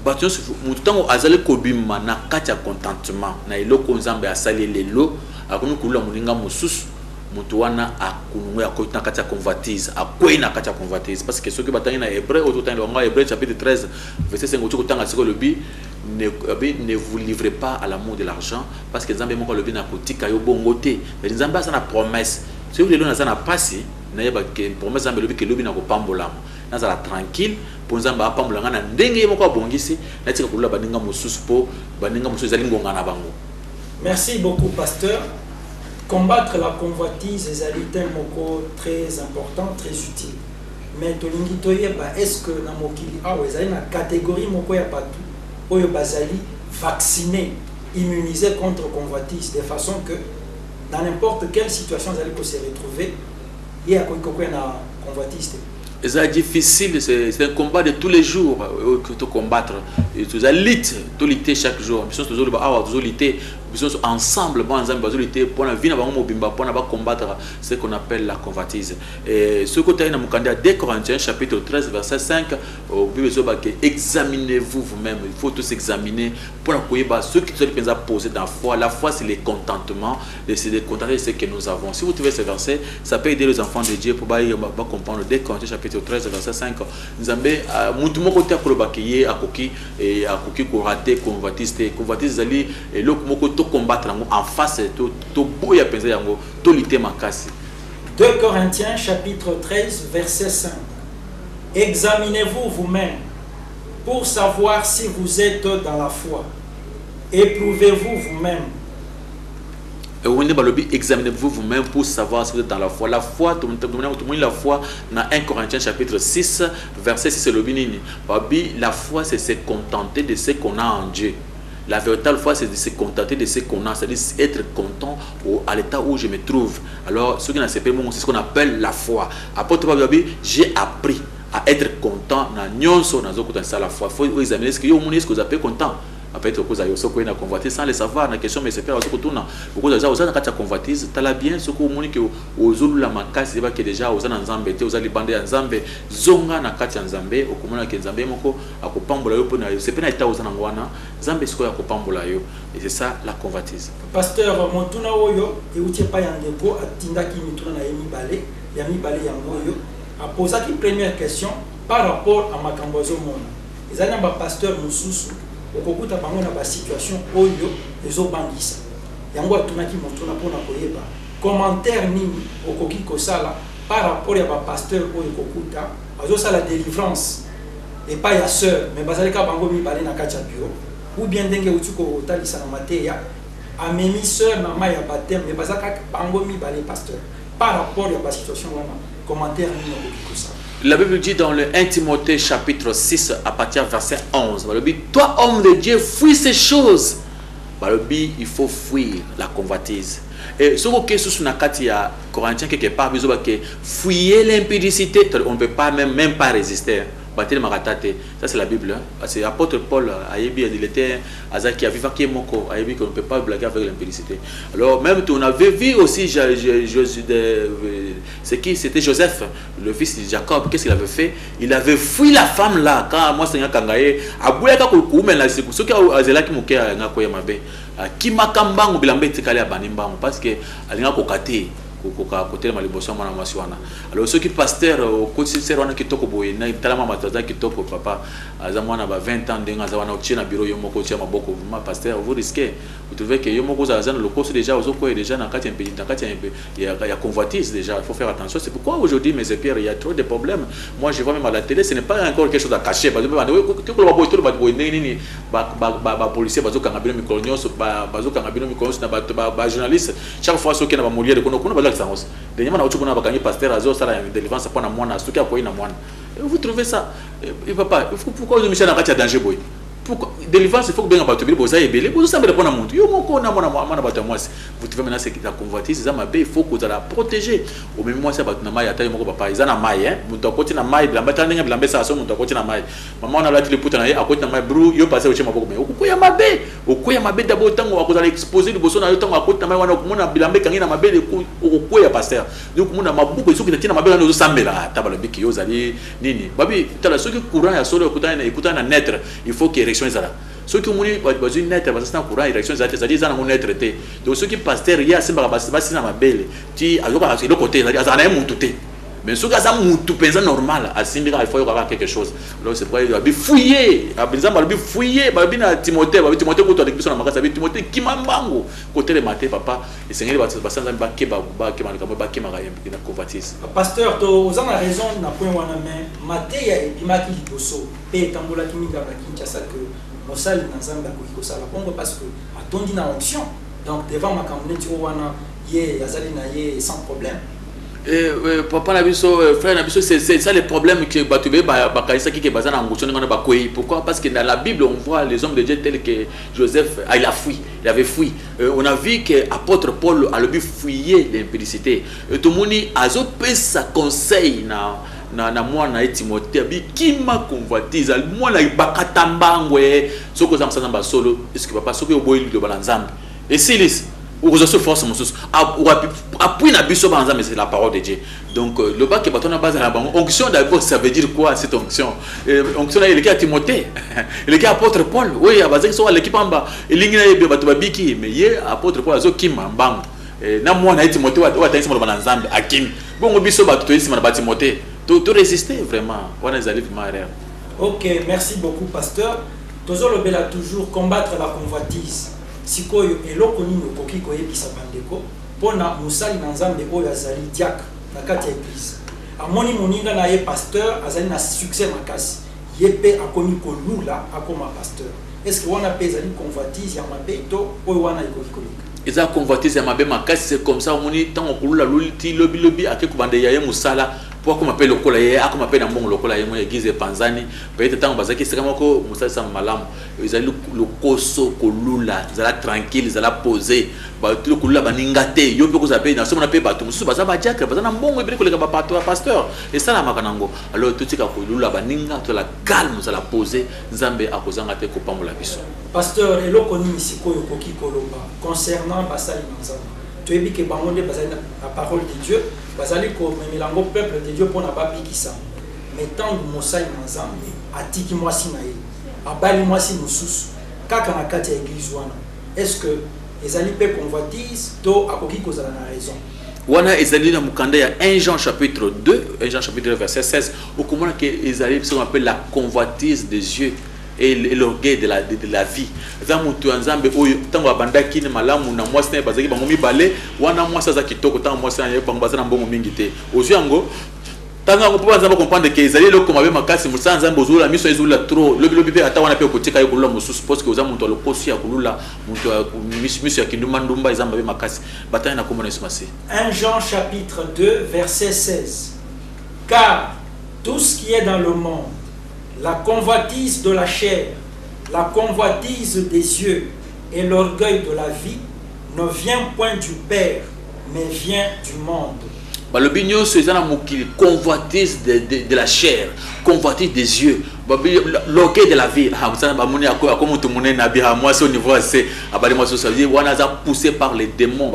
bâtiment mutango azali kobima na kati ya contentement na eloko nzambe asali lelo akomi kulula mulinga mususu mutu wana akunungu ya koti na kati ya convoitise akwei na kati ya convoitise parce que soki batangi na hébreu ototangi longa hébreu chapitre 13 verset 5 otu kotanga siko lobi ne vous livrez pas à l'amour de l'argent parce que nzambe moko lobi na kotika yo bongo te mais nzambe asa na promesse soki lelo naza na pasi na yeba ke promesse nzambe lobi ke lobi na kopambola nazala tranquille pour nzamba apambola ngana ndenge moko abongisi na tika kulula baninga mususu po baninga mususu ezali ngonga na bango. Merci beaucoup pasteur. Combattre la convoitise est un thème très important, très utile. Mais tolingi toyeba est-ce que na mokili awa ezali na catégorie moko ya batu oyo bazali vacciné, immunisé contre convoitise de façon que dans n'importe quelle situation vous allez se retrouver il y a na convoitise. C'est difficile, c'est un combat de tous les jours que tu combattre. Tu as lutter chaque jour. Nous sommes toujours lutter ensemble bon ensemble bazolité pour la vie na bango mobimba pour na ba combattre ce qu'on appelle la convoitise. Et ce côté na mukanda 2 Corinthiens chapitre 13 verset 5 au Bible zo ba que examinez-vous vous-même, il faut tous examiner pour la koyeba ce qui sont posé dans la foi c'est le contentement de se contenter de ce que nous avons. Si vous trouvez ce verset, ça peut aider les enfants de Dieu pour ba comprendre 2 Corinthiens chapitre 13 verset 5 nzambe mutu moko te akoloba ke ye akoki et akoki ko rater convoitise zali et loko moko to combattre en face to boya penza yango to lité makasi. 2 Corinthiens chapitre 13 verset 5. Examinez-vous vous-même pour savoir si vous êtes dans la foi. Éprouvez-vous vous-même. Examinez-vous vous-même pour savoir si vous êtes dans la foi. La foi, tout le monde la foi dans 1 Corinthiens chapitre 6 verset 6 le binini. La foi c'est se contenter de ce qu'on a en Dieu. La véritable foi c'est de se contenter de ce qu'on a, c'est-à-dire être content à l'état où je me trouve. Alors ce qui n'a c'est ce qu'on appelle la foi. Apôtre Babi, j'ai appris à être content dans nyonso dans ça la foi. Faut examiner ce que vous appelez content. Après être cause ayoso ko na convoitise sans le savoir na question mais c'est pas parce que tout na beaucoup de gens osana kata convoitise tala bien ce que moni que ozulu la makasi ba que déjà osana nzambe te osali bande ya nzambe zonga na kati ya nzambe okomona ke nzambe moko akopambola yo pona c'est pas na eta osana ngwana nzambe siko ya kopambola yo et c'est ça la convoitise. Pasteur Montuna oyo e utie pa ya ndeko atinda ki mituna na yemi balé ya moyo a posé la première question par rapport à makambozo mona. Ezana ba pasteur mususu okokuta bango na ba situation oyo ezobangisa yango atunaki motuna pona koyeba commentaire nini okoki kosala par rapport ya ba pasteur oyo kokuta azosala délivrance et pas ya sœur mais bazalika bango mibale na kati ya bureau ou bien ndenge utuko otalisa na mateya amemi sœur na ma ya baptême mais bazaka bango mibale pasteur par rapport ya ba situation wana commentaire nini okoki kosala. La Bible dit dans le 1 Timothée chapitre 6 à partir du verset 11, toi homme de Dieu, fuis ces choses. Il faut fuir la convoitise. Et ce que sous na kati ya Corinthiens quelque part, fuyez l'impudicité, on ne peut pas même pas résister. Ça c'est la Bible. C'est l'apôtre Paul il était qui a vécu moko qu'on ne peut pas blaguer avec l'impudicité. Alors même on avait vu aussi c'était Joseph, le fils de Jacob. Qu'est-ce qu'il avait fait? Il avait fui la femme là quand moi c'est kangaye abuya ka kuume la siku soki azela ki moke nga koya mabe ki makambango bilambe tikale abanimbango parce que alinga kokate côté maliboso mwana mwasiwana. Alors ceux qui pasteur au côté serwana kitoko boye na talama mataza kitoko papa aza mwana ba 20 ans ndenga zawana otie na bureau yo moko tia maboko ma pasteur vous risquez vous trouvez que yo moko za le cours déjà ozoko déjà na kati impedi na kati il y a convoitise déjà, il faut faire attention. C'est pourquoi aujourd'hui mes Pierre il y a trop de problèmes. Moi je vois même à la télé ce n'est pas encore quelque chose à cacher parce que ba policier bazo kangabino mikolonyoso bazo kangabino mikolonyoso na ba journaliste chaque fois ceux qui na ba molier de kono vous trouvez ça? Papa, pourquoi vous Michel Nakati a danger boy? Pourquoi délivrance il faut que bien abattre vous avez belé vous savez répondre à mon Dieu mon corps na moi vous trouvez maintenant c'est la convoitise ça il faut que vous la protéger au même moi ça battre na mai ata moko papa ils na mai hein muto koti na mai blamba tandenge blamba ça so muto koti na mai maman on a la tile puta na ye akoti na mai bru yo passer au chema boko mais okuya mabe d'abord tango akozala exposer le bosso na yo tango akoti na mai wana okumona blamba kangi na mabe de okuya pasteur donc mona mabuko isoki na tina mabe na zo sambela tabalo biki yo zali nini babi tala soki courant ya solo écoutant na naître il faut que ceux qui ont besoin d'être parce que courant érection c'est-à-dire ça on est traité donc ceux qui pasteur il y a c'est pas na mabele ti azoka le côté ça ça na mutu te mais ceux qui ça mutu pensa normal asimbika il faut avoir quelque chose alors c'est pourquoi il va fouiller abinza ba fouiller ba bina Timothée ko to avec na makasa Timothée kimambango côté le matin papa et Seigneur ba sanza ba keba na convoitise pasteur to ozana raison na point wana mais mateya ebimaki liboso pe tambola kimika ba kinchasa que mosali na nzamba ko kosala bongo parce que atondi na onction donc devant makamune ti wana ye yazali na ye sans problème. Papa Nabiso, frère Nabiso, c'est ça le problème que Batubé Bakalisa qui est basé en Angouchon. Pourquoi? Parce que dans la Bible, on voit les hommes de Dieu tels que Joseph, il a fui, il avait fui. On a vu que l'apôtre Paul a le but fouiller l'impudicité. Tout le monde a fait sa conseil na mwana Timothée abi kima convoitise mwana bakatambangwe soko za msana solo est-ce que papa soko boyi de balanzambe Et si ou se force mon sous appui na biso banza mais c'est la parole de Dieu. Donc le bas qui bâton na base la banque onction d'abord ça veut dire quoi cette onction? Onction là il est à Timothée, il est à apôtre Paul. Oui, à base sur l'équipe en bas, il est là bato babiki mais il apôtre Paul azo kim mbang. Na moi na Timothée wa tanisi mo banzambe akim. Bon biso bato to isi na Timothée. Tout résister vraiment. On a zali vraiment erreur. OK, merci beaucoup pasteur. Tozolo bela toujours combattre la convoitise. Sikoyo eloko nini okoki koyebisa bandeko pona musali na nzambe oyo azali diacre na kati ya église amoni moninga na ye pasteur azali na succès makasi ye pe akomi kolula akoma pasteur. Est-ce que wana pe ezali convoitise ya mabe to oyo wana ekoki kolika? Eza convoitise ya mabe makasi, c'est comme ça moni tango kolula luliti lobi akeko bande ya ye musala pour qu'on m'appelle lokola ye akoma pe na mbongo lokola ye mo église panzani peut-être tango bazaki c'est comme ko musala sa malamu ezali lokoso kolula zala tranquille zala posé ba tout kolula baningate yo pe ko zape na somo na pe bato musu baza ba diacre baza na mbongo ebele koleka ba pasteur et ça la makanango alors tout tika kolula baninga to la calme zala posé nzambe akozanga te ko pamola biso. Pasteur eloko nini sikoyo koki koloba concernant basali nzambe tu es que bangonde basali la parole de Dieu basali ko memelango peuple de Dieu pour na babikisa mais tant mosali nzambe atiki mwasi na ye abali mwasi mususu kaka na kati ya église wana est-ce que ezali pe convoitise to akoki kozala na raison wana ezali na mukanda ya 1 Jean chapitre 2 verset 16 okomona que ezali ce qu'on appelle la convoitise des yeux et l'orgueil de la vie. Zamutu nzambe oyo tango abandaki ni malamu na mwasi na bazaki bango mibale wana mwasi za kitoko tango mwasi na bango bazana mbongo mingi te ozuango tango ngo poba nzambe comprendre que ezali loko mabe makasi musa nzambe ozula miso ezula trop lobi pe ata wana pe kotika yokulula mususu parce que ozamuntu alokosi ya kulula muntu miso ya kinduma ndumba ezamba be makasi batana na komona isumasi. 1 Jean chapitre 2 verset 16. Car tout ce qui est dans le monde, la convoitise de la chair, la convoitise des yeux et l'orgueil de la vie ne vient point du Père, mais vient du monde. Le bignon, c'est la convoitise de la chair, convoitise des yeux, l'orgueil de la vie. Moi, c'est au niveau assez. On a poussé par les démons.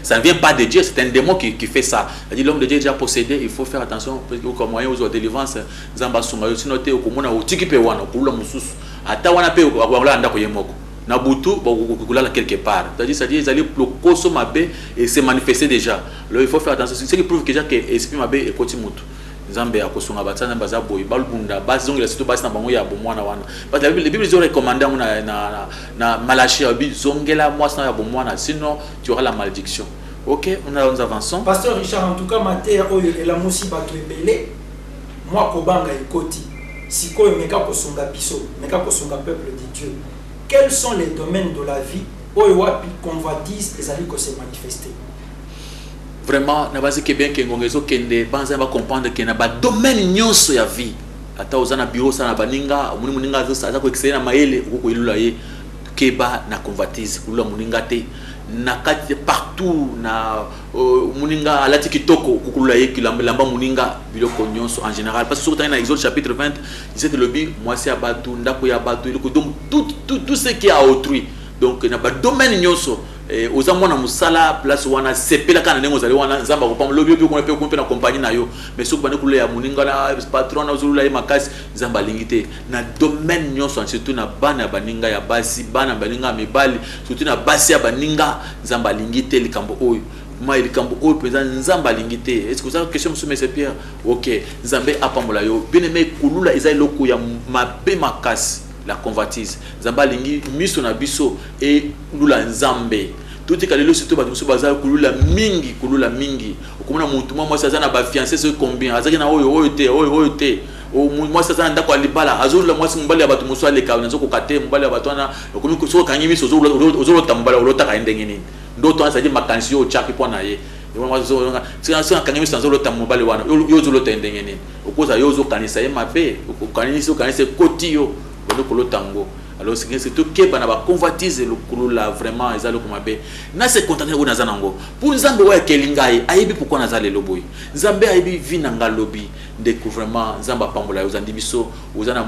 Ça ne vient pas de Dieu, c'est un démon qui fait ça. L'homme de Dieu est déjà possédé, il faut faire attention. Comme moyen aux délivrances, Zamba Sunga, sinon, tu es au commun, au tiki pe wana, pour l'homme sous. Atawana pe, wala anda koyemoko. Nabutu quelque part. C'est-à-dire ils allaient le koso mabe et se manifester déjà. Alors il faut faire attention. C'est ce qui prouve que l'esprit mabe est kotimutu. Nzambe akosonga batana baza boy balbunda bazongi la surtout basi na bango ya bomwana wana. Parce que la Bible ils ont recommandé na Malachie abi zongela mwasi na ya bomwana sinon tu auras la malédiction. OK, nous avançons. Pasteur Richard, en tout cas mater oyo et la musi batu ebele moi kobanga ekoti. Sikoyo meka kosonga biso, meka kosonga peuple de Dieu. Quels sont les domaines de la vie où il y a convoitise et ça se manifester? Vraiment, na base que bien que ngongezo kende banza ba comprendre que na ba domaine nyonso ya vie. Ata ozana bureau sana baninga, muninga zo sa ko excellent na maele ko ilula ye keba na convoitise kulula muninga te na kati partout na muninga alati kitoko kulula ye kilamba muninga biloko nyonso en général parce que surtout dans Exode chapitre 20 il dit le bi moi c'est abatu ndako ya abatu donc tout ce qui est à autrui donc na ba domaine nyonso aux amona musala place wana sepela kana nengo zali wana nzamba ko pam lobi ko pe ko pe na compagnie na yo mais soki bane kulula ya muninga na patron na zulula ye makasi nzamba lingite na domaine nyonso surtout na bana baninga ya basi bana baninga mibali surtout na basi ya baninga nzamba lingite likambo oyo ma likambo oyo peza nzamba lingite est-ce que ça question monsieur monsieur Pierre OK nzambe apambola yo bien aimé kulula ezali loko ya mabe makasi la convoitise nzamba lingi miso na biso et lula nzambe tout ekalelo surtout ba musu bazala kulula mingi okomona muntu moi ça na ba fiancé ce combien azaki na oyo te moi ça ndako alibala azula moi mbali ya batu musu aleka nazo kokate mbali ya batu na okomi so kangi miso ozolo tambala olota ka ndenge nini ndo to ansa di makansi yo chaki pona ye moi so kangi miso nzolo tambala wana yo zolo ndenge nini okoza yo zo kanisa ye mabe okanisa koti yo le tango alors c'est tout que bana ba convoitise le kulula vraiment ezalo kumabe na se contenter ko nazanango pour nzambe wa kelingai aibi pourquoi nazale loboyi nzambe aibi vinanga lobi découvrement nzamba pambola uzandi biso uzana